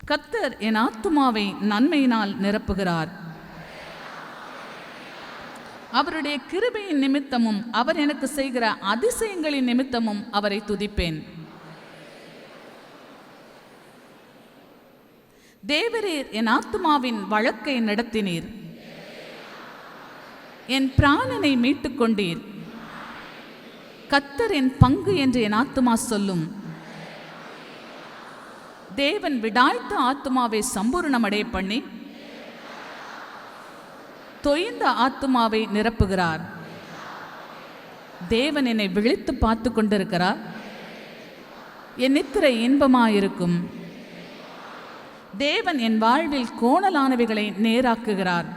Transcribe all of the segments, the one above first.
கர்த்தர் என் ஆத்துமாவை நன்மையினால் நிரப்புகிறார். அவருடைய கிருபையின் நிமித்தமும் அவர் எனக்கு செய்கிற அதிசயங்களின் நிமித்தமும் அவரை துதிப்பேன். தேவரீர் என் ஆத்துமாவின் வழக்கை நடத்தினீர். என் பிராணனை மீட்டுக் கொண்டீர். கர்த்தர் என் பங்கு என்று என் ஆத்துமா சொல்லும். தேவன் விடாய்த்த ஆத்துமாவை சம்பூர்ணமடைய பண்ணி தொய்ந்த ஆத்துமாவை நிரப்புகிறார். தேவன் என்னை விழித்து பார்த்து கொண்டிருக்கிறார். என் நித்திரை இன்பமாயிருக்கும். தேவன் என் வாழ்வில் கோணலானவைகளை நேராக்குகிறார்.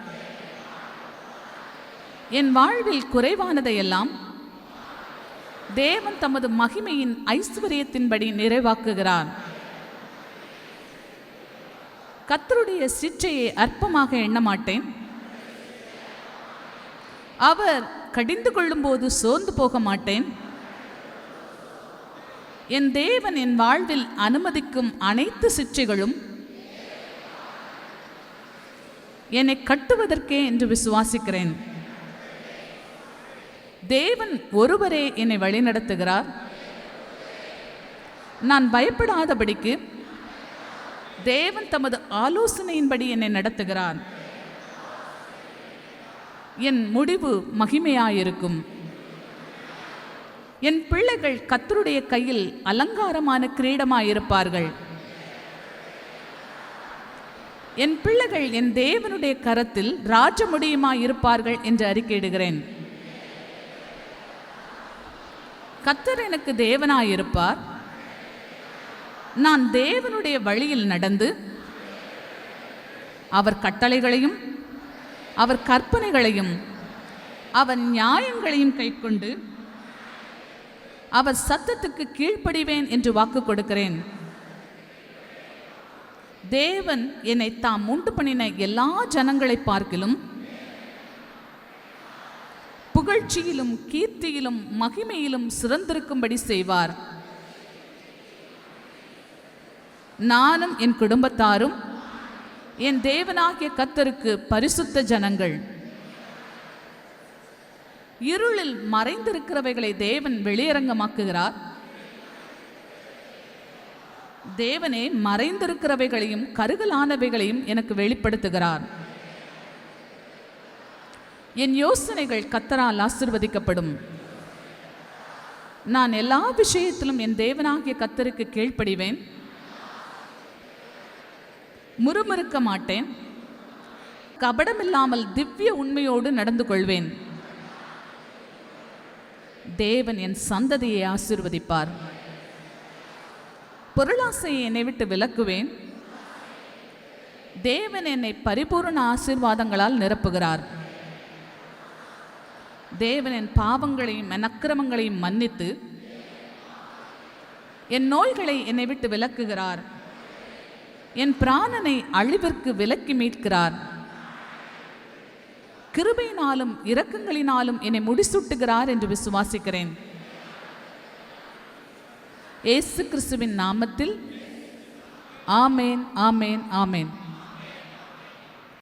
என் வாழ்வில் குறைவானதையெல்லாம் தேவன் தமது மகிமையின் ஐஸ்வர்யத்தின்படி நிறைவாக்குகிறார். கர்த்தருடைய சிற்றையை அற்பமாக எண்ண மாட்டேன். அவர் கடிந்து கொள்ளும் போது சோர்ந்து போக மாட்டேன். என் தேவன் என் வாழ்வில் அனுமதிக்கும் அனைத்து சிற்றைகளும் என்னை கட்டுவதற்கே என்று விசுவாசிக்கிறேன். தேவன் ஒருவரே என்னை வழிநடத்துகிறார். நான் பயப்படாதபடிக்கு தேவன் தமது ஆலோசனையின்படி என்னை நடத்துகிறார். என் முடிவு மகிமையாயிருக்கும். என் பிள்ளைகள் கர்த்தருடைய கையில் அலங்காரமான கிரீடமாயிருப்பார்கள். என் பிள்ளைகள் என் தேவனுடைய கரத்தில் ராஜமுடியுமாயிருப்பார்கள் என்று அறிக்கையிடுகிறேன். கர்த்தர் எனக்கு தேவனாயிருப்பார். நான் தேவனுடைய வழியில் நடந்து அவர் கட்டளைகளையும் அவர் கற்பனைகளையும் அவர் நியாயங்களையும் கைக்கொண்டு அவர் சத்தத்துக்கு கீழ்ப்படிவேன் என்று வாக்கு கொடுக்கிறேன். தேவன் என்னை தாம் உண்டு பண்ணின எல்லா ஜனங்களை பார்க்கிலும் புகழ்ச்சியிலும் கீர்த்தியிலும் மகிமையிலும் சிறந்திருக்கும்படி செய்வார். நானும் என் குடும்பத்தாரும் என் தேவனாகிய கர்த்தருக்கு பரிசுத்த ஜனங்கள். இருளில் மறைந்திருக்கிறவைகளை தேவன் வெளியரங்கமாக்குகிறார். தேவனே மறைந்திருக்கிறவைகளையும் கருகலானவைகளையும் எனக்கு வெளிப்படுத்துகிறார். என் யோசனைகள் கர்த்தரால் ஆசீர்வதிக்கப்படும். நான் எல்லா விஷயத்திலும் என் தேவனாகிய கர்த்தருக்கு கீழ்ப்படிவேன். முறுமுறுக்க மாட்டேன். கபடமில்லாமல் திவ்ய உண்மையோடு நடந்து கொள்வேன். தேவன் என் சந்ததியை ஆசீர்வதிப்பார். பொருளாசையை என்னை விட்டு விலக்குவேன். தேவன் என்னை பரிபூர்ண ஆசீர்வாதங்களால் நிரப்புகிறார். தேவன் என் பாவங்களையும் என் அக்கிரமங்களையும் மன்னித்து என் நோய்களை என்னை விட்டு விலக்குகிறார். என் பிராணனை அழிவிற்கு விலக்கி மீட்கிறார். கிருபையினாலும் இரக்கங்களினாலும் என்னை முடிசூட்டுகிறார் என்று விசுவாசிக்கிறேன். இயேசு கிறிஸ்துவின் நாமத்தில் ஆமேன், ஆமேன், ஆமேன்.